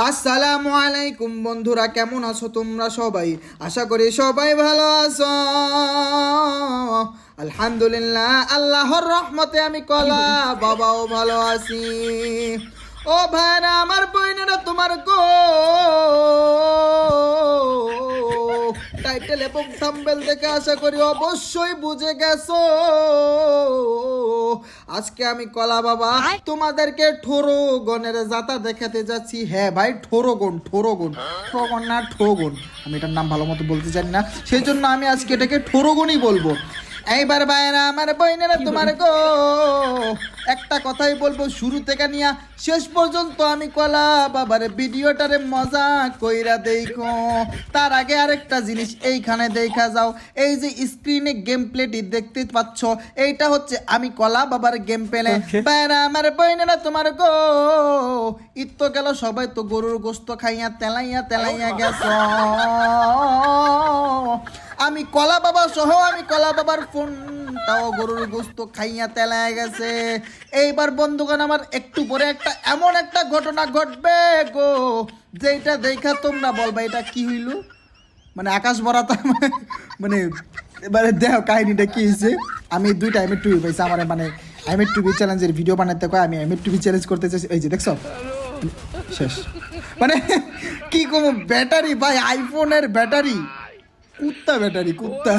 আসসালামু আলাইকুম বন্ধুরা, কেমন আছো তোমরা সবাই? আশা করি সবাই ভালো আছো। আলহামদুলিল্লাহ, আল্লাহর রহমতে আমি কলা বাবাও ভালো আছি। ও ভাইরা, আমার বইনেরা, তোমার গো টাইটেল এবং থাম্বনেল দেখে আশা করি অবশ্যই বুঝে গেছো। আজকে আমি কলা বাবা তোমাদেরকে ঠোরগনের যাতা দেখাতে যাচ্ছি। হ্যাঁ ভাই, ঠোরগন ঠোরগন ঠোরগন না ঠোরগন, আমি এটার নাম ভালো মতো বলতে জানি না, সেই জন্য আমি আজকে এটাকে ঠোরগনই বলবো। এইবার ভাইরা, আমার বইনেরা, তোমার গো একটা কথাই বলবো, শুরু থেকে নিয়ে শেষ পর্যন্ত আমি কলা বাবার ভিডিওটারে মজা কইরা দেখো। তার আগে আরেকটা জিনিস এইখানে দেখা যাও, এই যে স্ক্রিনে গেম প্লেটি দেখতে পাচ্ছ, এইটা হচ্ছে আমি কলা বাবার গেম প্লে। ভাইরা, আমার বইনেরা, তোমার গো ঈদ তো গেল, সবাই তো গরুর গোস্ত খাইয়া তেলাইয়া তেলাইয়া গেছ। আমি কলা বাবা সহ আমি কলা বাবার ফোনটাও গরুর গোস্ত খাইয়া তেলায় গেছে। এইবার বন্ধুগণ, আমার একটু পরে এমন একটা ঘটনা ঘটবে গো, যেটা দেখা তোমরা বলবা এটা কি হইল, মানে আকাশ ভরাতা। মানে এবারে দেখো কাহিনীটা কি হয়েছে। আমি দুইটা এমএড টিভি পাইছি, আমার মানে এমএড টিভি চ্যালেঞ্জের ভিডিও বানাতে কয়, আমি এমএড টিভি চ্যালেঞ্জ করতে চাইছি। এই যে দেখছো শেষ, মানে কি কম ব্যাটারি ভাই, আইফোনের ব্যাটারি কুত্তা ব্যাটারি কুত্তা।